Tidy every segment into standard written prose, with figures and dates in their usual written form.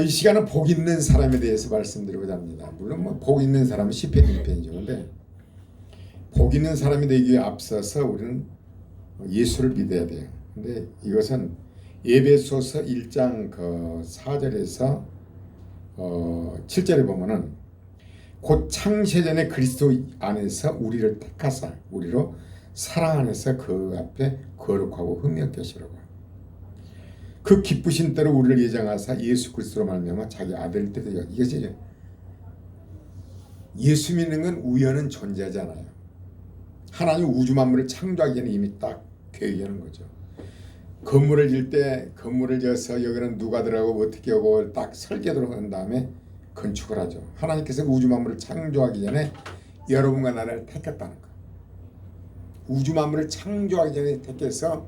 이 시간은 복 있는 사람에 대해서 말씀드리고자 합니다. 물론 뭐 복 있는 사람은 시편 1편이죠. 근데 복 있는 사람이 되기에 앞서서 우리는 예수를 믿어야 돼요. 근데 이것은 에베소서 1장 4절에서 7절에 보면은 곧 창세전에 그리스도 안에서 우리를 택하사 우리로 사랑 안에서 그 앞에 거룩하고 흠없게 하시려고 그 기쁘신 대로 우리를 예정하사 예수 그리스도로 말미암아 자기 아들 때도 이것이 예수 믿는 건 우연은 존재하지 않아요. 하나님 우주 만물을 창조하기 전에 이미 딱 계획하는 거죠. 건물을 질 때 건물을 지어서 여기는 누가 들어가고 어떻게 하고 딱 설계도록 한 다음에 건축을 하죠. 하나님께서 우주 만물을 창조하기 전에 여러분과 나를 택했다는 거. 우주 만물을 창조하기 전에 택해서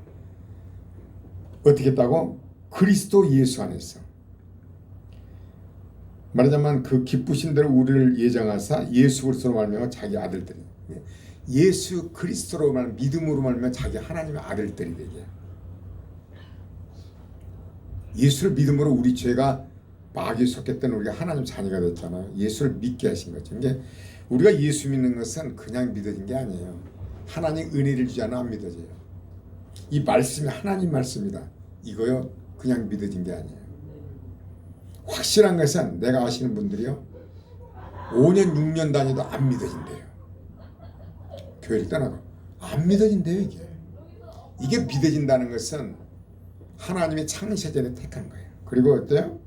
어떻게 했다고? 그리스도 예수 안에서. 말하자면 그 기쁘신 대로 우리를 예정하사 예수 그리스도로 말미암아 자기 아들들이 예수 그리스도로 믿음으로 말미암아 자기 하나님의 아들들이 되게. 예수를 믿음으로 우리 죄가 마귀에 속했던 우리가 하나님 자녀가 됐잖아요. 예수를 믿게 하신 거죠. 그러니까 우리가 예수 믿는 것은 그냥 믿어진 게 아니에요. 하나님 은혜를 주지 않아 안 믿어져요. 이 말씀이 하나님 말씀이다. 이거요 그냥 믿어진 게 아니에요. 확실한 것은 내가 아시는 분들이요 5년 6년 다니도 안 믿어진대요. 교회를 떠나고 안 믿어진대요. 이게 믿어진다는 것은 하나님의 창세전에 택한 거예요. 그리고 어때요?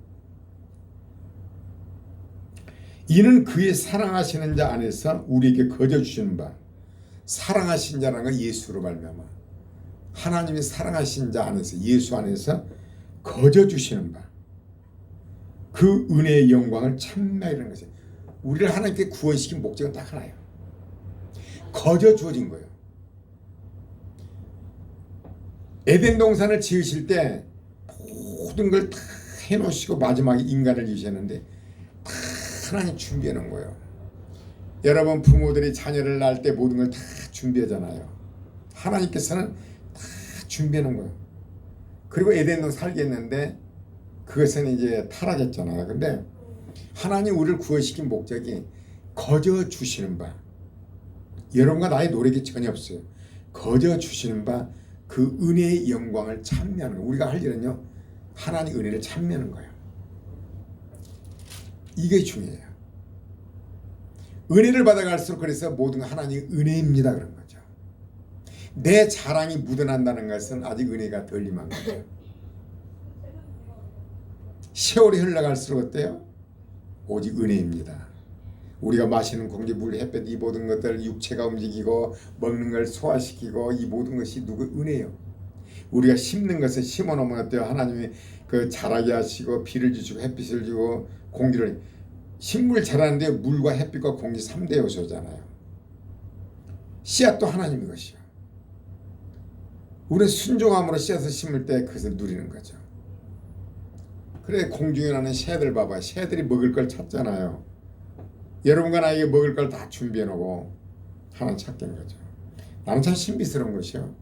이는 그의 사랑하시는 자 안에서 우리에게 거저 주시는 바 사랑하신 자라는 건 예수로 말미암아 하나님이 사랑하신 자 안에서 예수 안에서 거저 주시는 바 그 은혜의 영광을 참나이라는 것이에요. 우리를 하나님께 구원시킨 목적은 딱 하나예요. 거저 주어진 거예요. 에덴 동산을 지으실 때 모든 걸 다 해놓으시고 마지막에 인간을 지으셨는데 다 하나님 준비해 놓은 거예요. 여러분 부모들이 자녀를 낳을 때 모든 걸 다 준비하잖아요. 하나님께서는 다 준비해 놓은 거예요. 그리고 에덴도 살겠는데 그것은 이제 타락했잖아요. 근데 하나님 우리를 구원시킨 목적이 거저 주시는 바 여러분과 나의 노력이 전혀 없어요. 거저 주시는 바 그 은혜의 영광을 찬미하는 거예요. 우리가 할 일은요 하나님 은혜를 찬미하는 거예요. 이게 중요해요. 은혜를 받아갈수록 그래서 모든 하나님의 은혜입니다 그런 거죠. 내 자랑이 묻어난다는 것은 아직 은혜가 덜 임한 거죠. 세월이 흘러갈수록 어때요? 오직 은혜입니다. 우리가 마시는 공기, 물, 햇볕 이 모든 것들 육체가 움직이고 먹는 걸 소화시키고 이 모든 것이 누구 은혜예요. 우리가 심는 것을 심어놓으면 어때요? 하나님이 그 자라게 하시고 비를 주시고 햇빛을 주고 공기를 식물 자라는데 물과 햇빛과 공기 3대 요소잖아요. 씨앗도 하나님의 것이요. 우리는 순종함으로 씨앗을 심을 때 그것을 누리는 거죠. 그래 공중에 나는 새들 봐봐. 새들이 먹을 걸 찾잖아요. 여러분과 나에게 먹을 걸 다 준비해 놓고 하나 찾는 거죠. 나는 참 신비스러운 것이요.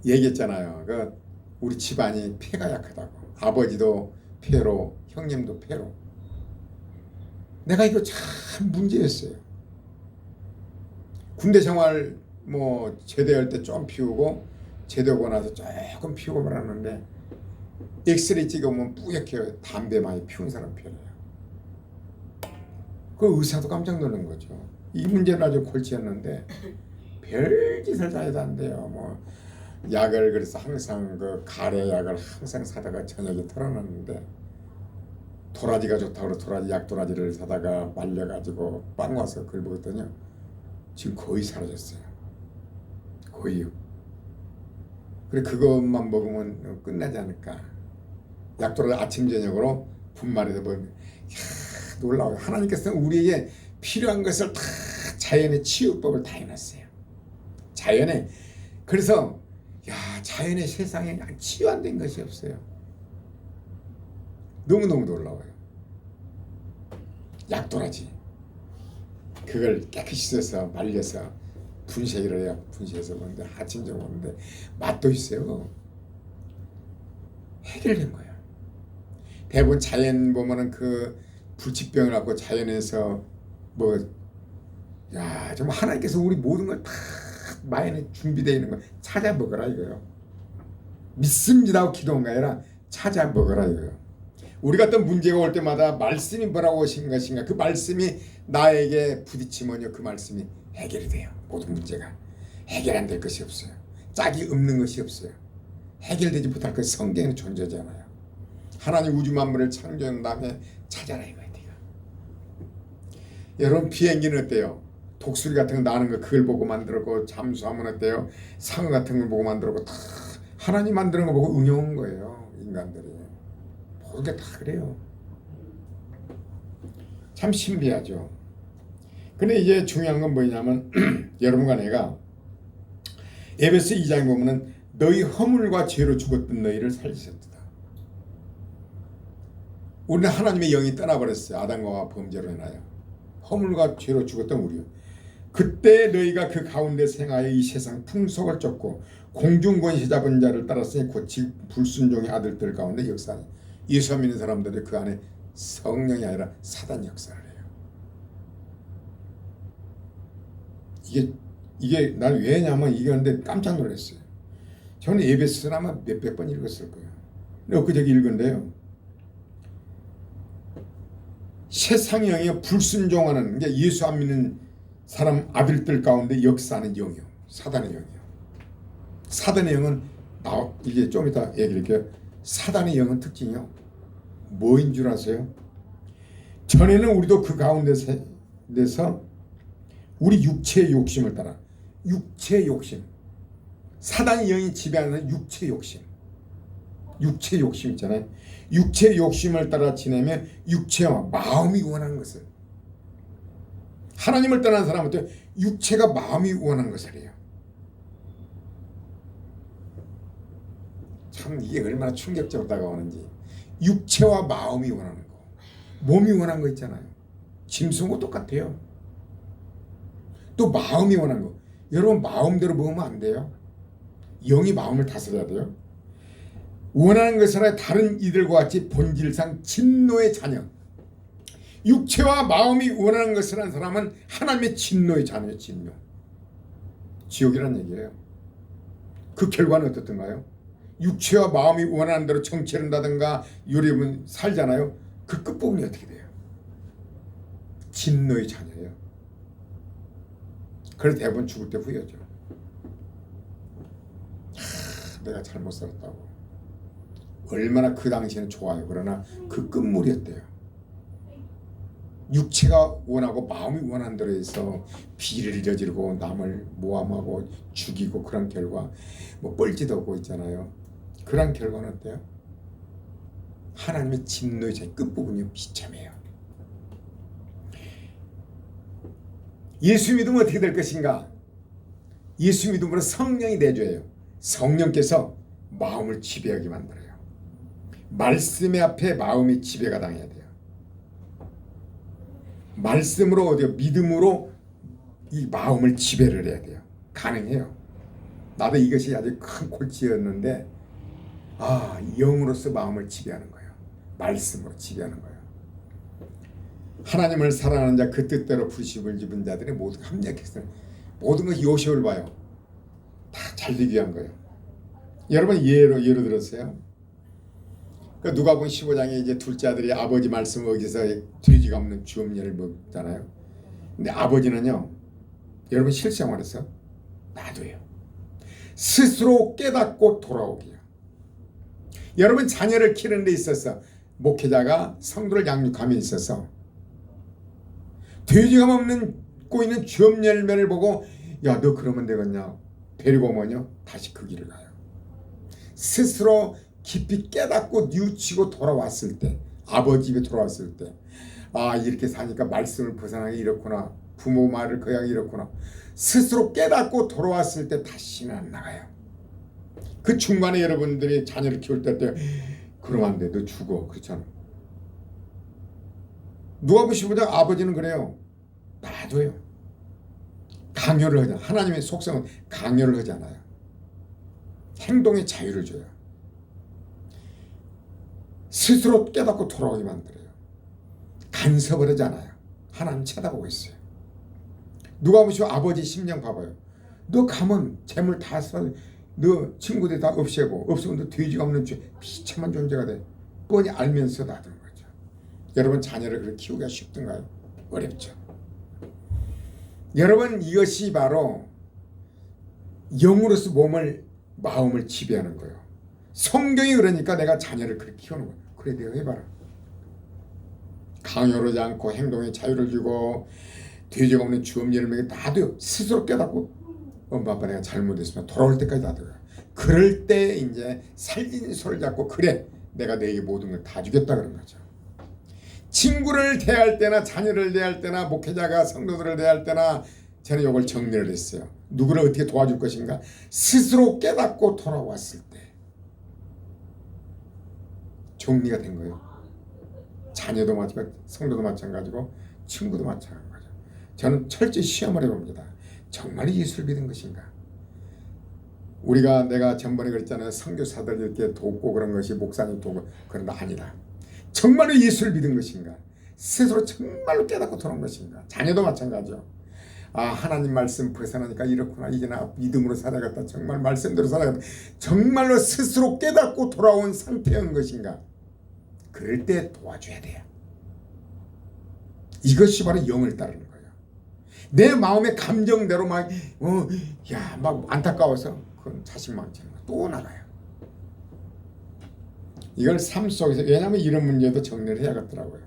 얘기했잖아요. 우리 집안이 폐가 약하다고. 아버지도 폐로, 형님도 폐로. 내가 이거 참 문제였어요. 군대 생활 제대할 때 좀 피우고 제대하고 나서 조금 피우고 말았는데 엑스레이 찍어보면 뿌옇게 담배 많이 피운 사람 편이에요. 그 의사도 깜짝 놀란 거죠. 이 문제는 아주 골치였는데 별짓을 다 해도 안 돼요. 약을 그래서 항상 그 가래 약을 항상 사다가 저녁에 털어놨는데 도라지가 좋다고 도라지 약 도라지를 사다가 말려가지고 빵 와서 그걸 먹었더니 지금 거의 사라졌어요. 거의요. 그래 그것만 먹으면 끝나지 않을까. 약 도라지 아침 저녁으로 분말해서 먹으면 놀라워요. 하나님께서는 우리에게 필요한 것을 다 자연의 치유법을 다 해놨어요. 자연에 그래서 자연의 세상에 치유 안 된 것이 없어요. 너무너무 놀라워요. 약도라지 그걸 깨끗이 써서 말려서 분쇄를 해요. 분쇄해서 먹는데 아침 저녁 먹는데 맛도 있어요. 해결된 거예요. 대부분 자연 보면은 그 불치병을 갖고 자연에서 뭐 야, 정말 하나님께서 우리 모든 걸 다 마련에 준비되어 있는 걸 찾아 먹어라 이거요. 믿습니다 하고 기도한 게 아니라 찾아 먹어라 이거요. 우리가 어떤 문제가 올 때마다 말씀이 뭐라고 하신 것인가, 그 말씀이 나에게 부딪히면요 그 말씀이 해결이 돼요. 모든 문제가 해결 안 될 것이 없어요. 짝이 없는 것이 없어요. 해결되지 못할 것 성경에 존재하잖아요. 하나님 우주 만물을 창조한 다음에 찾아라 이거예요. 여러분 비행기는 어때요? 독수리 같은 거 나는 거 그걸 보고 만들었고, 잠수함은 어때요? 상어 같은 걸 보고 만들었고, 다 하나님 만드는 거 보고 응용한 거예요. 인간들이 모든 게 다 그래요. 참 신비하죠. 근데 이제 중요한 건 뭐냐면 여러분과 내가 에베소 2장에 보면은 너희 허물과 죄로 죽었던 너희를 살리셨다. 우리는 하나님의 영이 떠나버렸어요. 아담과 범죄로 인하여 허물과 죄로 죽었던 우리요. 그때 너희가 그 가운데 생하여 이 세상 풍속을 쫓고 공중 권세 잡은 자를 따랐으니 곧 불순종의 아들들 가운데 역사하니, 예수 믿는 사람들이 그 안에 성령이 아니라 사단 역사를 해요. 이게 난 왜냐면 이게 근데 깜짝 놀랐어요. 저는 에베소서는 아마 몇백 번 읽었을 거예요. 근데 엊그저께 읽은데요. 세상의 영이 불순종하는, 그러니까 예수 안 믿는 사람 아들들 가운데 역사하는 영이요. 사단의 영이요. 사단의 영은 이게 좀 이따 얘기할게요. 사단의 영은 특징이요. 뭐인 줄 아세요? 전에는 우리도 그 가운데서 우리 육체의 욕심을 따라, 육체의 욕심, 사단의 영이 지배하는 육체의 욕심, 육체의 욕심 있잖아요. 육체의 욕심을 따라 지내면 육체와 마음이 원하는 것을, 하나님을 떠난 사람한테 육체가 마음이 원하는 것을 해요. 참 이게 얼마나 충격적으로 다가오는지. 육체와 마음이 원하는 거, 몸이 원하는 거 있잖아요. 짐승하고 똑같아요. 또 마음이 원하는 거. 여러분 마음대로 먹으면 안 돼요. 영이 마음을 다스려야 돼요. 원하는 것은 다른 이들과 같이 본질상 진노의 자녀. 육체와 마음이 원하는 것을 한 사람은 하나님의 진노의 자녀예요. 진노. 지옥이란 얘기예요. 그 결과는 어떻던가요? 육체와 마음이 원하는 대로 정치를 한다든가 요리면 살잖아요. 그 끝부분이 어떻게 돼요? 진노의 자녀예요. 그래서 대부분 죽을 때 후회하죠. 내가 잘못 살았다고. 얼마나 그 당시에는 좋아요. 그러나 그 끝물이었대요. 육체가 원하고 마음이 원하는 대로 해서 비리를 저지르고 남을 모함하고 죽이고 그런 결과, 뭐 뻘짓 하고 있잖아요. 그런 결과는 어때요? 하나님의 진노의 제 끝부분이 비참해요. 예수 믿으면 어떻게 될 것인가? 예수 믿음으로 성령이 내줘요. 성령께서 마음을 지배하게 만들어요. 말씀의 앞에 마음이 지배가 당해야 돼요. 말씀으로 어디요? 믿음으로 이 마음을 지배를 해야 돼요. 가능해요. 나도 이것이 아주 큰 골치였는데, 영으로서 마음을 지배하는 거예요. 말씀으로 지배하는 거예요. 하나님을 사랑하는 자, 그 뜻대로 부르심을 입은 자들이 모두 합력했어요. 모든 것이 요셉을 봐요. 다 잘되기 위한 거예요. 여러분 예로 들었어요. 그 누가복음 15장에 이제 둘째 아들이 아버지 말씀을 어기서 돼지가 없는 주업녀를 먹잖아요. 근데 아버지는요, 여러분 실생활에서 놔둬요. 스스로 깨닫고 돌아오기요. 여러분 자녀를 키우는 데 있어서 목회자가 성도를 양육함에 있어서 돼지가 먹고 있는 주업열매를 보고, 야, 너 그러면 되겠냐? 데리고 오면요 다시 그 길을 가요. 스스로 깊이 깨닫고 뉘우치고 돌아왔을 때, 아버지 집에 돌아왔을 때, 이렇게 사니까 말씀을 벗어나기 이렇구나, 부모 말을 거양이 이렇구나, 스스로 깨닫고 돌아왔을 때 다시는 안 나가요. 그 중간에 여러분들이 자녀를 키울 때 그러면 안 돼, 너 죽어, 그렇잖아. 누가복음 15장 아버지는 그래요. 놔둬요. 강요를 하잖아. 하나님의 속성은 강요를 하잖아요. 행동의 자유를 줘요. 스스로 깨닫고 돌아오게 만들어요. 간섭을 하지 않아요. 하나님 쳐다보고 있어요. 누가 보시고 아버지 심령 봐봐요. 너 가면 재물 다 써, 너 친구들 다 없애고, 없으면 너 돼지가 없는 비참한 존재가 돼. 뻔히 알면서도 하는 거죠. 여러분 자녀를 그렇게 키우기가 쉽던가요? 어렵죠. 여러분 이것이 바로 영으로서 마음을 지배하는 거예요. 성경이 그러니까 내가 자녀를 그렇게 키우는 거예요. 그래 내가 해봐라. 강요하지 않고 행동에 자유를 주고 돼지가 없는 주엄니를 먹여 놔둬요. 스스로 깨닫고 엄마 아빠 내가 잘못했으면 돌아올 때까지 놔둬요. 그럴 때 이제 살린 손을 잡고 그래 내가 너에게 모든 걸 다 주겠다 그런 거죠. 친구를 대할 때나 자녀를 대할 때나 목회자가 성도들을 대할 때나 저는 이걸 정리를 했어요. 누구를 어떻게 도와줄 것인가? 스스로 깨닫고 돌아왔을 때 정리가 된 거예요. 자녀도 마찬가지고 성도도 마찬가지고 친구도 마찬가지고 저는 철저히 시험을 해봅니다. 정말 예수를 믿은 것인가? 내가 전번에 그랬잖아요. 선교사들 이렇게 돕고 그런 것이 목사님 돕고 그런 거 아니다. 정말로 예수를 믿은 것인가? 스스로 정말로 깨닫고 돌아온 것인가? 자녀도 마찬가지죠. 하나님 말씀 벗어나니까 이렇구나. 이제 나 믿음으로 살아야겠다. 정말 말씀대로 살아야겠다. 정말로 스스로 깨닫고 돌아온 상태인 것인가? 그럴 때 도와줘야 돼요. 이것이 바로 영을 따르는 거예요. 내 마음의 감정대로 막 안타까워서 그건 자식망치는 거 또 나가요. 이걸 삶 속에서 왜냐하면 이런 문제도 정리를 해야겠더라고요.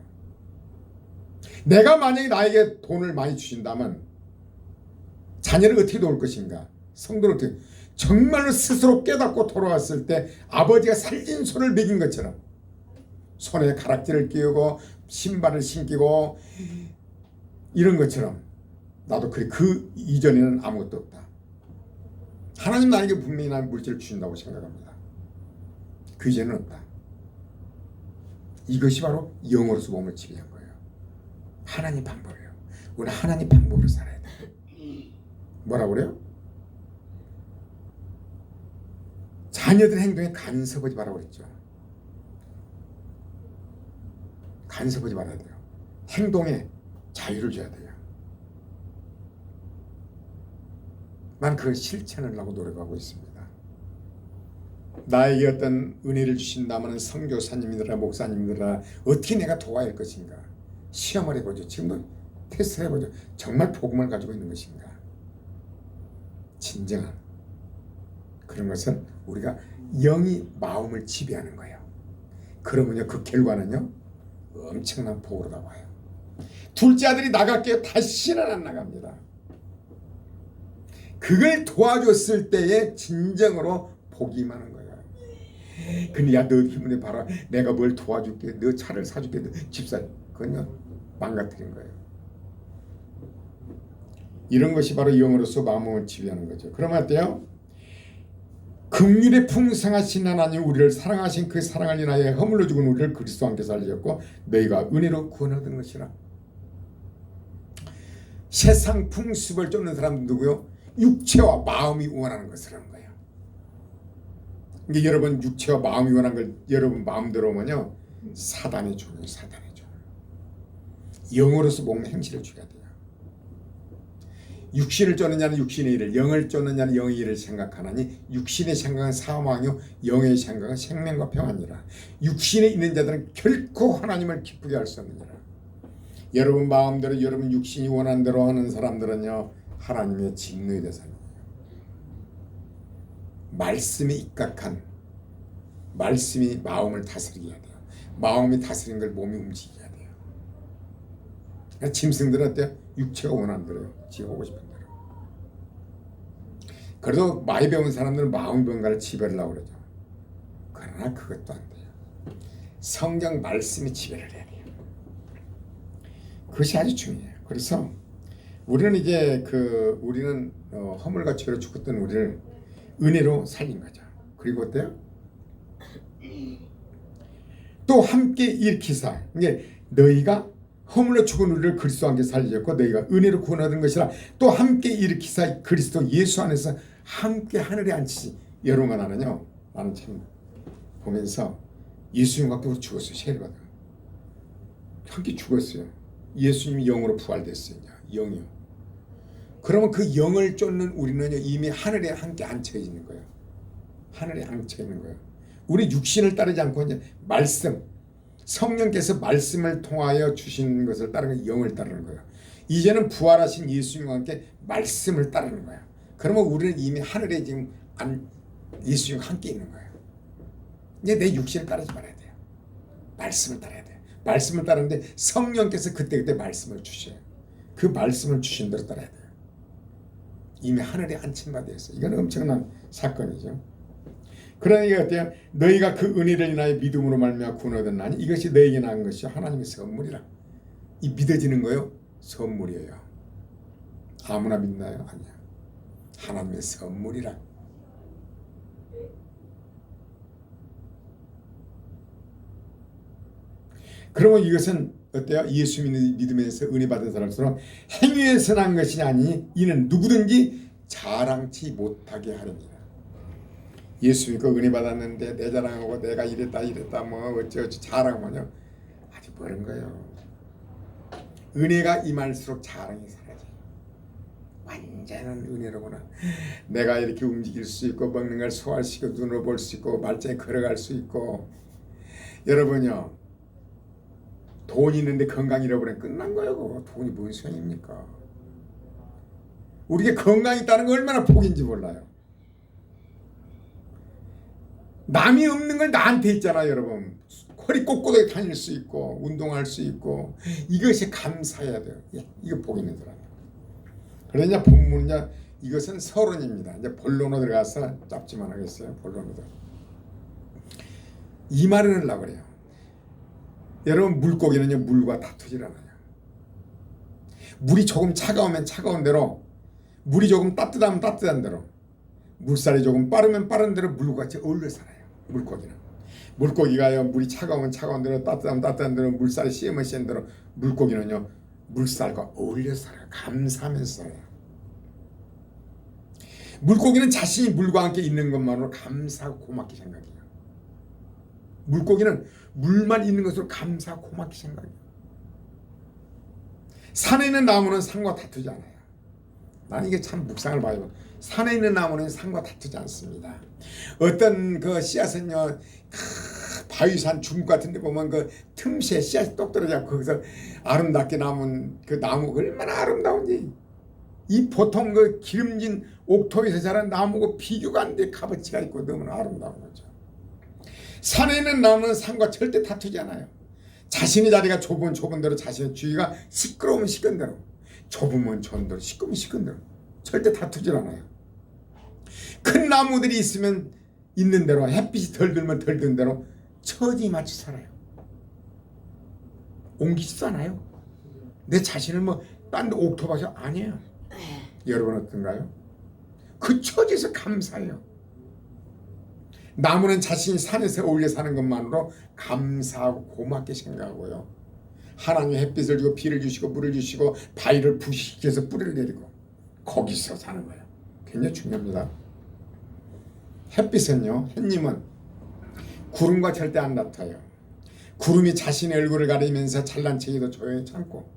내가 만약에 나에게 돈을 많이 주신다면 자녀를 어떻게 도울 것인가? 성도를 어떻게 정말로 스스로 깨닫고 돌아왔을 때 아버지가 살린 손을 먹인 것처럼 손에 가락지를 끼우고 신발을 신기고 이런 것처럼 나도 그 이전에는 아무것도 없다. 하나님 나에게 분명히 난 물질을 주신다고 생각합니다. 그 이전은 없다. 이것이 바로 영으로서 몸을 지배한 거예요. 하나님 방법이에요. 우리는 하나님 방법으로 살아야 돼요. 뭐라고 그래요? 자녀들 행동에 간섭하지 말라고 그랬죠. 간섭하지 말아야 돼요. 행동에 자유를 줘야 돼요. 난 그걸 실천하려고 노력하고 있습니다. 나에게 어떤 은혜를 주신다면 선교사님이더라 목사님이더라 어떻게 내가 도와야 할 것인가 시험을 해보죠. 지금도 테스트를 해보죠. 정말 복음을 가지고 있는 것인가. 진정한 그런 것은 우리가 영이 마음을 지배하는 거예요. 그러면요 그 결과는요 엄청난 복으로 나와요. 둘째 아들이 나갈게요. 다시는 안 나갑니다. 그걸 도와줬을 때에 진정으로 복이 임하는 거예요. 근데 야 너 힘내 봐라. 내가 뭘 도와줄게. 너 차를 사줄게. 너 집사. 그건요 망가뜨린 거예요. 이런 것이 바로 영으로서 마음을 지배하는 거죠. 그러면 어때요? 긍휼에 풍성하신 하나님 우리를 사랑하신 그 사랑을 인하여 허물로 죽은 우리를 그리스도와 함께 살리셨고 너희가 은혜로 구원 얻은 것이라. 세상 풍습을 쫓는 사람은 누구요? 육체와 마음이 원하는 것을 하는 거예요. 이게 여러분 육체와 마음이 원하는 걸 여러분 마음대로 오면요 사단의 종이에요. 사단의 종. 영으로서 몸 행실을 줘야 돼요. 육신을 쫓는 자는 육신의 일을, 영을 쫓는 자는 영의 일을 생각하나니 육신의 생각은 사망이요 영의 생각은 생명과 평안이라. 육신에 있는 자들은 결코 하나님을 기쁘게 할 수 없느니라. 여러분 마음대로 여러분 육신이 원하는 대로 하는 사람들은요 하나님의 진노의 대상이에요. 말씀에 입각한 말씀이 마음을 다스리게 해야 돼요. 마음이 다스리는 걸 몸이 움직이게 해야 돼요. 그러니까 짐승들은 어때요? 육체가 원하는 대로 지가 오고 싶은 대로. 그래도 많이 배운 사람들은 마음 뭔가를 지배를 하려고 그러죠. 그러나 그것도 안 돼요. 성경 말씀이 지배를 해야 돼요. 그것이 아주 중요해요. 그래서 우리는 이제 우리는 허물과 죄로 죽었던 우리를 은혜로 살린 거죠. 그리고 어때요? 또 함께 일으키사. 이게 너희가 허물로 죽은 우리를 그리스도 함께 살리셨고 너희가 은혜로 구원 얻은 것이라. 또 함께 일으키사 그리스도 예수 안에서 함께 하늘에 앉히시. 여러분과 나는 참 보면서 예수님 갖고 죽었어요. 세례 받아. 함께 죽었어요. 예수님이 영으로 부활됐어요. 영이요. 그러면 그 영을 쫓는 우리는 이미 하늘에 함께 앉혀 있는 거예요. 하늘에 앉혀 있는 거예요. 우리 육신을 따르지 않고 이제 말씀, 성령께서 말씀을 통하여 주신 것을 따르는 영을 따르는 거예요. 이제는 부활하신 예수님과 함께 말씀을 따르는 거예요. 그러면 우리는 이미 하늘에 지금 예수님과 함께 있는 거예요. 이제 내 육신을 따르지 말아야 돼요. 말씀을 따라야 돼요. 말씀을 따르는데 성령께서 그때그때 말씀을 주셔요. 그 말씀을 주신 대로 따라야 돼요. 이미 하늘에 앉힌 바 되었어요. 이건 엄청난 사건이죠. 그러니까 어때요? 너희가 그 은혜를 인하여 믿음으로 말미암아 구원 얻었나니 이것이 너희에게 난 것이 하나님의 선물이라. 이 믿어지는 거요 선물이에요. 아무나 믿나요? 아니야. 하나님의 선물이라. 그러면 이것은 어때요? 예수 믿으면서 은혜 받은 사람처럼 행위에서 난 것이 아니니 이는 누구든지 자랑치 못하게 하렵니다. 예수 믿고 은혜 받았는데 내 자랑하고 내가 이랬다 뭐 어쩌고 자랑하면요 아주 모르는 거예요. 은혜가 임할수록 자랑이 사라져요. 완전한 은혜로구나. 내가 이렇게 움직일 수 있고 먹는 걸 소화시키고 눈으로 볼 수 있고 말짱히 걸어갈 수 있고. 여러분요 돈 있는데 건강 잃어버리면 끝난 거예요. 돈이 뭔 소용입니까? 우리가 건강이 있다는 거 얼마나 복인지 몰라요. 남이 없는 걸 나한테 있잖아요. 여러분 허리 꼿꼿하게 다닐 수 있고 운동할 수 있고 이것이 감사해야 돼요. 이거 복 있는 사람. 그러냐 본문은 이것은 서론입니다. 이제 본론으로 들어가서 짧지만 하겠어요. 본론으로 이 말을 하려고 그래요. 여러분 물고기는요 물과 다투질 않아요. 물이 조금 차가우면 차가운 대로, 물이 조금 따뜻하면 따뜻한 대로, 물살이 조금 빠르면 빠른 대로 물과 같이 어울려 살아요. 물고기는. 물고기가요 물이 차가우면 차가운 대로, 따뜻하면 따뜻한 대로, 물살이 씌우면 씌운 대로 물고기는요 물살과 어울려 살아요. 감사하면서 살아요. 물고기는 자신이 물과 함께 있는 것만으로 감사하고 고맙게 생각해요. 물고기는 물만 있는 것으로 감사하고 고맙게 생각해요. 산에 있는 나무는 산과 다투지 않아요. 나는 이게 참 묵상을 봐요. 산에 있는 나무는 산과 다투지 않습니다. 어떤 그 씨앗은요 바위산 중국 같은 데 보면 그 틈새에 씨앗이 똑 떨어져 거기서 아름답게 남은 그 나무 얼마나 아름다운지. 이 보통 그 기름진 옥토에서 자란 나무고 비교가 안 돼. 값어치가 있고 너무나 아름다운 거죠. 산에 있는 나무는 산과 절대 다투지 않아요. 자신의 자리가 좁은 대로, 자신의 주위가 시끄러우면 시끄러운 대로, 좁으면 좁은 대로, 시끄러우면 시끄러운 대로 절대 다투질 않아요. 큰 나무들이 있으면 있는 대로, 햇빛이 덜 들면 덜 드는 대로 처지에 맞춰 살아요. 옮기지도 않아요. 내 자신을 뭐 딴 데 옥토밭이 아니에요. 여러분 어떤가요? 그 처지에서 감사해요. 나무는 자신이 산에서 어울려 사는 것만으로 감사하고 고맙게 생각하고요. 하나님의 햇빛을 주고 비를 주시고 물을 주시고 바위를 부식시켜서 뿌리를 내리고 거기서 사는 거예요. 굉장히 중요합니다. 햇빛은요, 햇님은 구름과 절대 안 다퉈요. 구름이 자신의 얼굴을 가리면서 잘난 척해도 조용히 참고,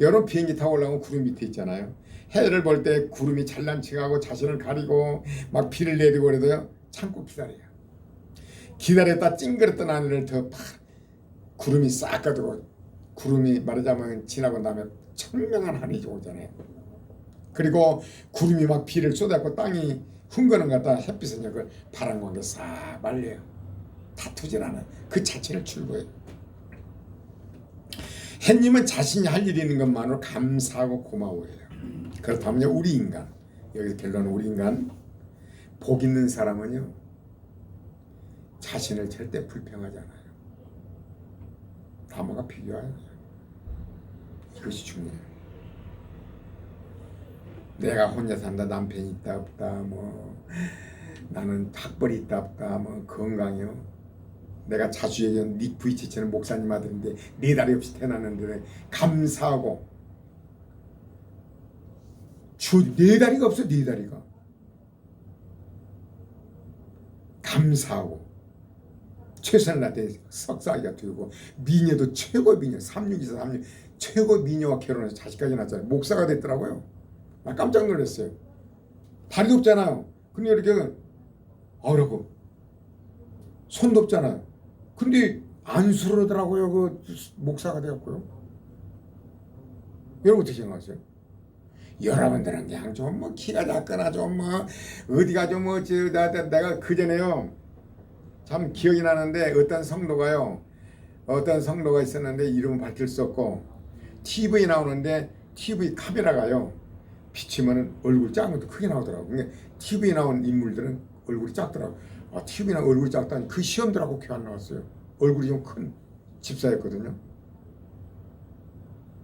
여러분 비행기 타고 올라오면 구름 밑에 있잖아요. 해를 볼 때 구름이 잘난 척하고 자신을 가리고 막 비를 내리고 그래도요 참고 기다려요. 기다렸다 찡그렸던 하늘을 더 구름이 싹 가지고, 구름이 말하자면 지나고 나면 청명한 하늘이 오잖아요. 그리고 구름이 막 비를 쏟아고 땅이 흥거는 것 같다. 햇빛은 그걸 바람과 함께 싹 말려요. 다투질 않아요. 그 자체를 출구해요. 햇님은 자신이 할 일이 있는 것만으로 감사하고 고마워해요. 그렇다면 우리 인간, 여기서 결론은 우리 인간, 복 있는 사람은요 자신을 절대 불평하지 않아요. 나무가 필요해요. 이것이 중요해요. 내가 혼자 산다, 남편이 있다 없다, 뭐 나는 학벌이 있다 없다, 뭐 건강이요. 내가 자주 얘기한 닉 부이치치는 목사님 아들인데 4다리 없이 태어났는데 감사하고, 주 4다리가 없어. 4다리가 감사하고 최선을 다해 석사기가 되고 미녀도 최고 미녀 3624 36 최고 미녀와 결혼해서 자식까지 낳았잖아요. 목사가 됐더라고요. 나 깜짝 놀랐어요. 다리도 없잖아요. 근데 이렇게 그러고 손도 없잖아요. 근데 안수르더라고요. 그 목사가 되었고요. 여러분 어떻게 생각하세요? 여러분들은 그냥 좀 뭐 키가 작거나 좀 뭐 어디가 좀 뭐 내가 그전에요 참 기억이 나는데 어떤 성도가 있었는데 이름은 밝힐 수 없고 TV 나오는데 TV 카메라가요 비치면은 얼굴 작은 것도 크게 나오더라고. 근데 TV 나온 인물들은 얼굴이 작더라고. TV 나온 얼굴이 작다니 그 시험들하고 교환 나왔어요. 얼굴이 좀 큰 집사였거든요.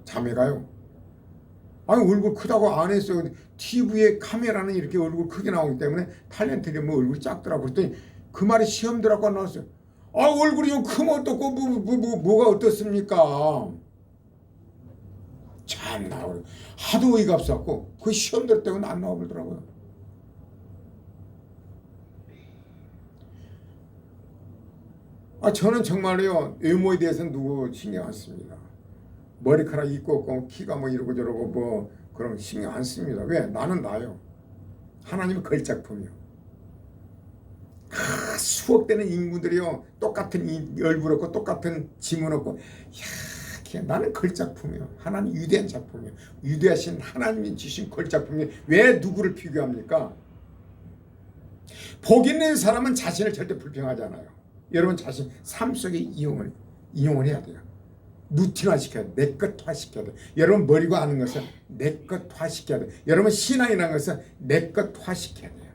자매가요. 아니 얼굴 크다고 안 했어요. TV에 카메라는 이렇게 얼굴 크게 나오기 때문에 탤런트들이 뭐 얼굴이 작더라고. 그랬더니 그 말이 시험들하고 안 나왔어요. 얼굴이 좀 크면 어떻고 뭐가 어떻습니까? 참 나오고 하도 어이가 없었고 그 시험들 때문에 안 나와보더라고요. 저는 정말요 외모에 대해서는 누구 신경 안 씁니다. 머리카락 있고 없고 키가 뭐 이러고 저러고 뭐 그런 신경 안 씁니다. 왜? 나는 나요. 하나님의 걸작품이요. 수억 되는 인구들이요 똑같은 얼굴 없고 똑같은 지문 없고 나는 걸작품이요. 하나님 위대한 작품이요. 위대하신 하나님이 주신 걸작품이 왜 누구를 비교합니까? 복 있는 사람은 자신을 절대 불평하지 않아요. 여러분 자신 삶 속에 인용을 해야 돼요. 루틴화시켜야 돼. 내 것화시켜야 돼. 여러분 머리가 아는 것은 내 것화시켜야 돼. 여러분 신앙이라는 것은 내 것화시켜야 돼요.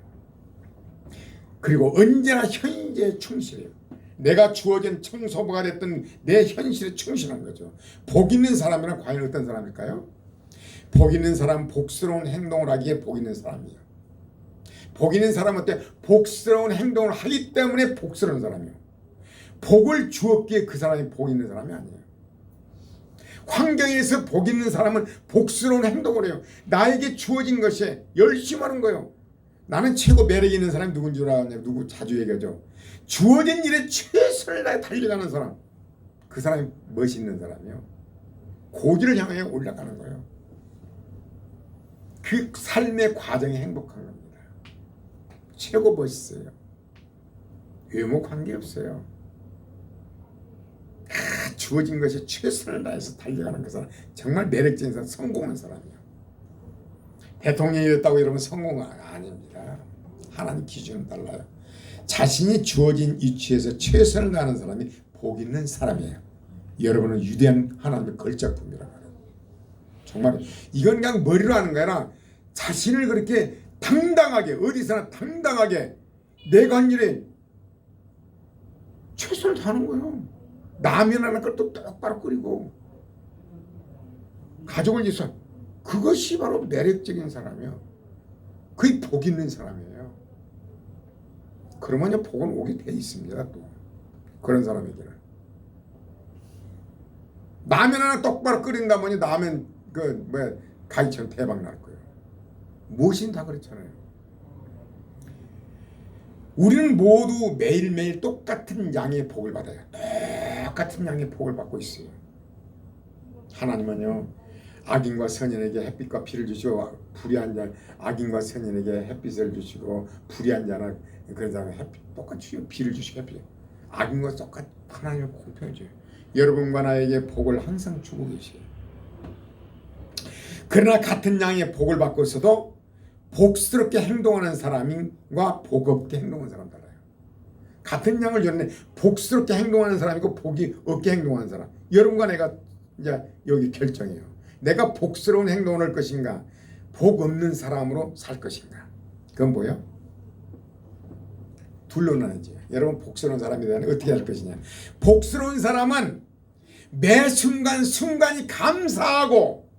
그리고 언제나 현재에 충실해요. 내가 주어진 청소부가 됐던 내 현실에 충실한 거죠. 복 있는 사람이란 과연 어떤 사람일까요? 복 있는 사람은 복스러운 행동을 하기에 복 있는 사람이에요. 복 있는 사람은 어때? 복스러운 행동을 하기 때문에 복스러운 사람이에요. 복을 주었기에 그 사람이 복 있는 사람이 아니에요. 환경에서 복 있는 사람은 복스러운 행동을 해요. 나에게 주어진 것에 열심히 하는 거예요. 나는 최고 매력 있는 사람이 누군 줄 아냐? 누구 자주 얘기하죠. 주어진 일에 최선을 다해 달려가는 사람. 그 사람이 멋있는 사람이요. 고지를 향해 올라가는 거예요. 그 삶의 과정이 행복한 겁니다. 최고 멋있어요. 외모 관계없어요. 주어진 것에 최선을 다해서 달려가는 그 사람. 정말 매력적인 사람, 성공한 사람이에요. 대통령이 됐다고 여러분 성공은 아닙니다. 하나님 기준은 달라요. 자신이 주어진 위치에서 최선을 다하는 사람이 복 있는 사람이에요. 여러분은 위대한 하나님의 걸작품이라고 해요. 정말 이건 그냥 머리로 하는 게 아니라 자신을 그렇게 당당하게 어디서나 당당하게 내가 한 일에 최선을 다하는 거예요. 라면 하나 또 똑바로 끓이고 가족을 위해서 그것이 바로 매력적인 사람이에요. 그게 복 있는 사람이에요. 그러면 복은 오게 돼 있습니다. 또 그런 사람에게는 라면 하나 똑바로 끓인다 보니 라면 가위처럼 대박 날 거예요. 무엇인 다 그렇잖아요. 우리는 모두 매일매일 똑같은 양의 복을 받아요. 똑같은 양의 복을 받고 있어요. 하나님은요 악인과 선인에게 햇빛과 비를 주시고 불의한 자 악인과 선인에게 햇빛을 주시고 불의한 자는 그런 사람은 햇빛 똑같이 비를 주시고 햇빛 악인과 똑같이 하나님의 공평해져요. 여러분과 나에게 복을 항상 주고 계세요. 그러나 같은 양의 복을 받고 있어도 복스럽게 행동하는 사람과 복 없게 행동하는 사람 달라요. 같은 양을 줬는데 복스럽게 행동하는 사람이고 복이 없게 행동하는 사람. 여러분과 내가 이제 여기 결정해요. 내가 복스러운 행동을 할 것인가 복 없는 사람으로 살 것인가. 그건 뭐예요? 둘로 나뉘죠. 여러분 복스러운 사람에 대한 어떻게 할 것이냐. 복스러운 사람은 매 순간순간이 감사하고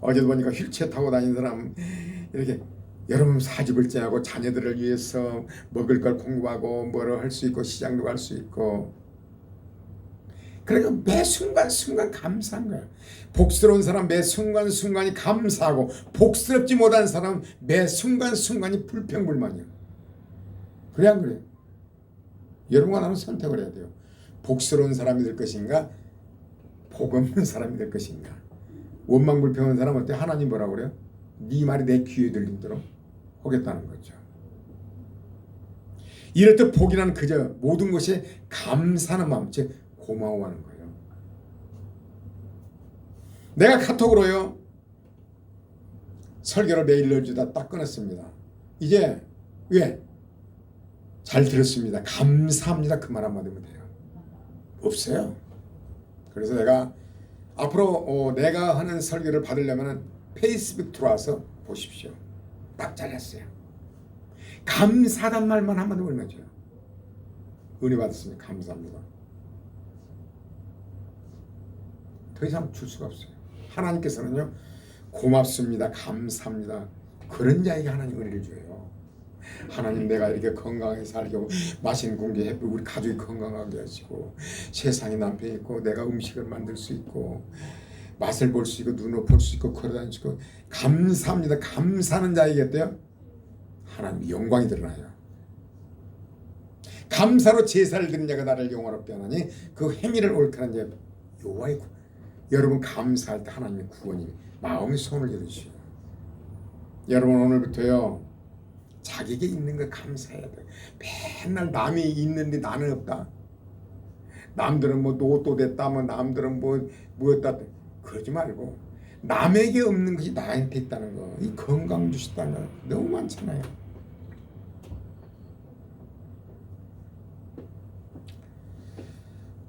어제도 보니까 휠체어 타고 다니는 사람 이렇게 여러분 사집을 짜고 자녀들을 위해서 먹을 걸 공부하고 뭐를 할 수 있고 시장도 갈 수 있고 그러니까 매 순간순간 감사한 거야. 복스러운 사람 매 순간순간이 감사하고 복스럽지 못한 사람 매 순간순간이 불평불만이야. 그래 안 그래? 여러분과 나는 선택을 해야 돼요. 복스러운 사람이 될 것인가 복 없는 사람이 될 것인가. 원망불평한 사람은 어때? 하나님 뭐라고 그래요? 네 말이 내 귀에 들리도록 하겠다는 거죠. 이럴 때 복이란 그저 모든 것이 감사하는 마음, 즉 고마워하는 거예요. 내가 카톡으로요 설교를 매일 넣어주다 딱 끊었습니다. 이제 왜? 잘 들었습니다. 감사합니다. 그 말 한마디면 돼요. 없어요. 그래서 내가 앞으로 내가 하는 설교를 받으려면 페이스북 들어와서 보십시오. 딱 잘랐어요. 감사하단 말만 한마디 올려줘요. 은혜 받았으니 감사합니다. 더 이상 줄 수가 없어요. 하나님께서는요 고맙습니다. 감사합니다. 그런 자에게 하나님 은혜를 줘요. 하나님 내가 이렇게 건강하게 살고 맛있는 공기 햇빛 우리 가족이 건강하게 하시고 세상에 남편이 있고 내가 음식을 만들 수 있고 맛을 볼 수 있고 눈을 볼 수 있고 걸어다닐 수 있고 감사합니다. 감사하는 자에게 어때요? 하나님 영광이 드러나요. 감사로 제사를 드린 자가 나를 영화롭게 하나니 그 행위를 옳게 하는 자 여호와의 여러분 감사할 때 하나님의 구원이 마음의 손을 열으시오. 여러분 오늘부터요 자기에게 있는 거 감사해야 돼. 맨날 남이 있는데 나는 없다. 남들은 뭐 노또 됐다, 뭐 남들은 뭐였다. 그러지 말고 남에게 없는 것이 나한테 있다는 거. 이 건강 주시다는 거 너무 많잖아요.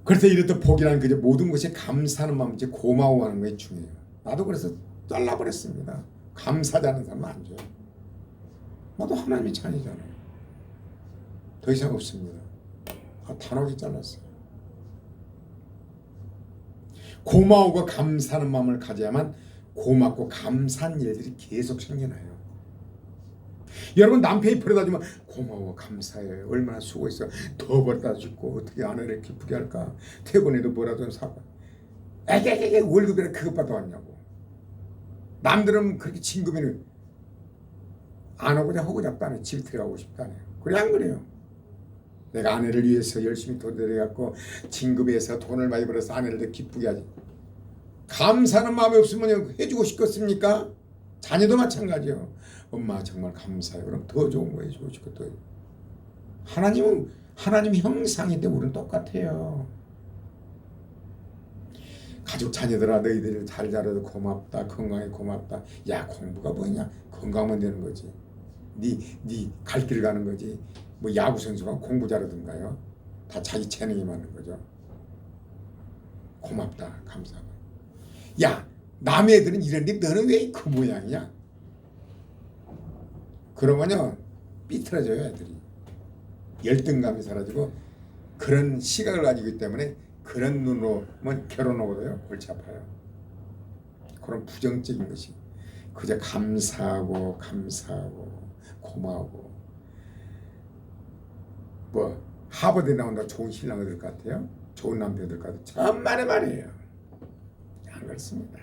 그래서 이렇듯 복이라는 그저 모든 것이 감사하는 마음, 이제 고마워하는 것이 중요해요. 나도 그래서 잘라버렸습니다. 감사하지 않는 사람은 안 줘요. 나도 하나님의 자녀잖아요. 더 이상 없습니다. 단호하게 잘랐어요. 고마우고 감사하는 마음을 가져야만 고맙고 감사한 일들이 계속 생겨나요. 여러분 남편이 버려다 주면 고마워 감사해 얼마나 수고했어 더 버려다 주고 어떻게 아내를 기쁘게 할까 퇴근해도 뭐라도 사고 에게게게 월급이라 그것 받아왔냐고. 남들은 그렇게 진급에는 안 하고자 하고 잡다네. 집 들어가고 싶다네. 그래 안 그래요? 내가 아내를 위해서 열심히 돈 들여갖고 진급해서 돈을 많이 벌어서 아내를 더 기쁘게 하지. 감사하는 마음이 없으면 해주고 싶겠습니까? 자녀도 마찬가지요. 엄마 정말 감사해요. 그럼 더 좋은 거 해주고 싶고 또 하나님은 하나님 형상인데 우리는 똑같아요. 가족 자녀들아 너희들 잘 자라도 고맙다. 건강에 고맙다. 야 공부가 뭐냐? 건강만 되는 거지. 네 갈 길 가는 거지. 뭐 야구 선수가 공부 잘하던가요? 다 자기 재능이 맞는 거죠. 고맙다. 감사하다. 야 남의 애들은 이런데 너는 왜 그 모양이야? 그러면요 삐뚤어져요 애들이. 열등감이 사라지고 그런 시각을 가지고 있기 때문에 그런 눈으로만 결혼하고도요 골치 아파요. 그런 부정적인 것이 그저 감사하고 고마워하고 뭐 하버드에 나온다 좋은 신랑이 될 것 같아요? 좋은 남편이 될 것 같아요? 천만의 말이에요. 안 그렇습니다.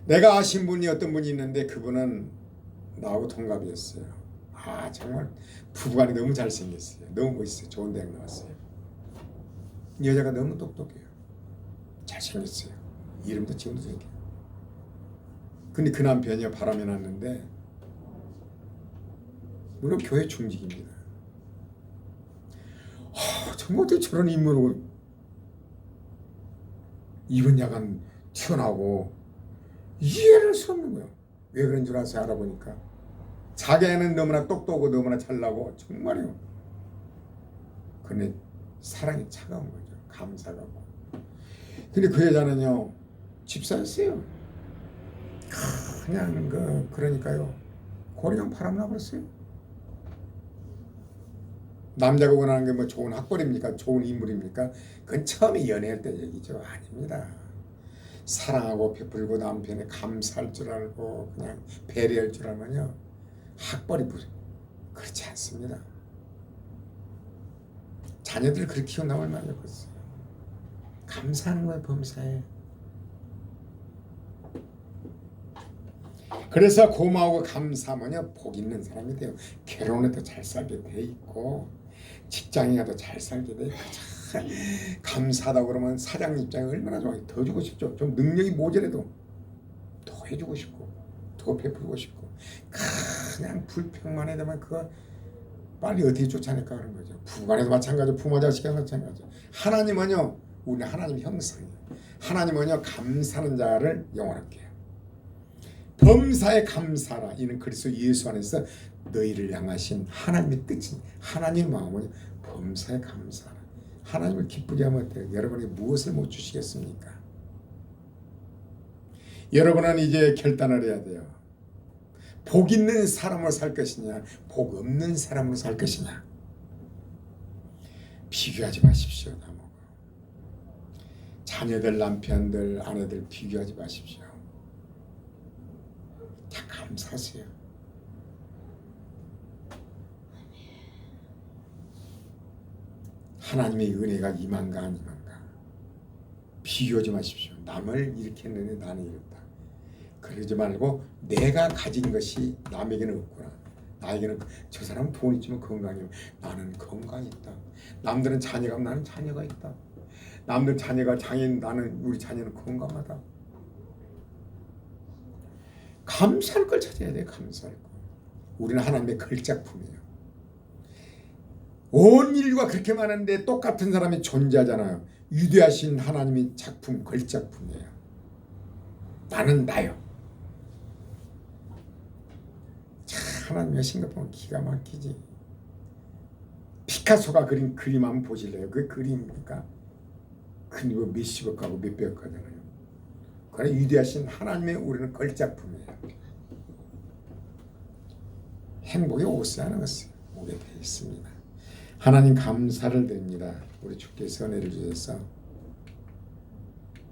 내가 아신 분이 어떤 분이 있는데 그분은 나하고 동갑이었어요. 아 정말 부부간이 너무 잘생겼어요. 너무 멋있어요. 좋은 대학 나왔어요. 여자가 너무 똑똑해요. 잘생겼어요. 이름도 지금도 생겨요. 근데 그 남편이 바람이 났는데 물론 교회 중직입니다. 정말 어떻게 저런 인물로 이런 야간 튀어나오고 이해를 할 수 없는 거예요. 왜 그런 줄 아세요? 알아보니까 자기는 너무나 똑똑하고 너무나 잘나고 정말요. 근데 사랑이 차가운 거죠. 감사가 없고. 근데 그 여자는요 집사였어요. 그냥 그러니까요 고리랑 바람 나버렸어요. 남자가 원하는 게 뭐 좋은 학벌입니까? 좋은 인물입니까? 그건 처음에 연애할 때 얘기죠. 아닙니다. 사랑하고 베풀고 남편에 감사할 줄 알고 그냥 배려할 줄 알면요 그렇지 않습니다. 자녀들 그렇게 키운다면 얼마나 좋겠어요. 감사하는 거예요. 범사에. 그래서 고마우고 감사하면요 복 있는 사람이 돼요. 결혼해도 잘 살게 돼 있고 직장에 가도 잘 살게 돼 있고 참 감사하다고 그러면 사장 입장에 얼마나 좋아요. 더 주고 싶죠. 좀 능력이 모자라도 더 해주고 싶고 더 베풀고 싶고 그냥 불평만 해도만 그거 빨리 어떻게 쫓아낼까 그런 거죠. 부관에도 마찬가지고 부모 자식에도 마찬가지죠. 하나님은요 우리 하나님 형상이에요. 하나님은요 감사하는 자를 영원하게 해요. 범사에 감사라. 이는 그리스도 예수 안에서 너희를 향하신 하나님의 뜻이 하나님의 마음은 범사에 감사라. 하나님을 기쁘게 하면 어때요? 여러분이 무엇을 못 주시겠습니까? 여러분은 이제 결단을 해야 돼요. 복 있는 사람으로 살 것이냐 복 없는 사람으로 살 것이냐. 비교하지 마십시오. 나무가. 자녀들 남편들 아내들 비교하지 마십시오. 다 감사하세요. 하나님의 은혜가 임한가 안 임한가. 비교하지 마십시오. 남을 이렇게 했는데 나는 이렇다. 그러지 말고 내가 가진 것이 남에게는 없구나. 나에게는 저 사람은 돈 있지만 건강이 없고 나는 건강이 있다. 남들은 자녀가 없고 나는 자녀가 있다. 남들 자녀가 장애인 나는 우리 자녀는 건강하다. 감사할 걸 찾아야 돼. 감사할 걸. 우리는 하나님의 걸작품이에요. 온 인류가 그렇게 많은데 똑같은 사람이 존재하잖아요. 위대하신 하나님의 작품 걸작품이에요. 나는 나요. 참 하나님의 신급하면 기가 막히지. 피카소가 그린 그림 한번 보실래요? 그 그림입니까? 그림 몇십억 가고 몇백억 가잖아요. 그래 위대하신 하나님의 우리는 걸작품이에요. 행복이 오지 않았어요. 오게 되어 있습니다. 하나님 감사를 드립니다. 우리 주께서 은혜를 주셔서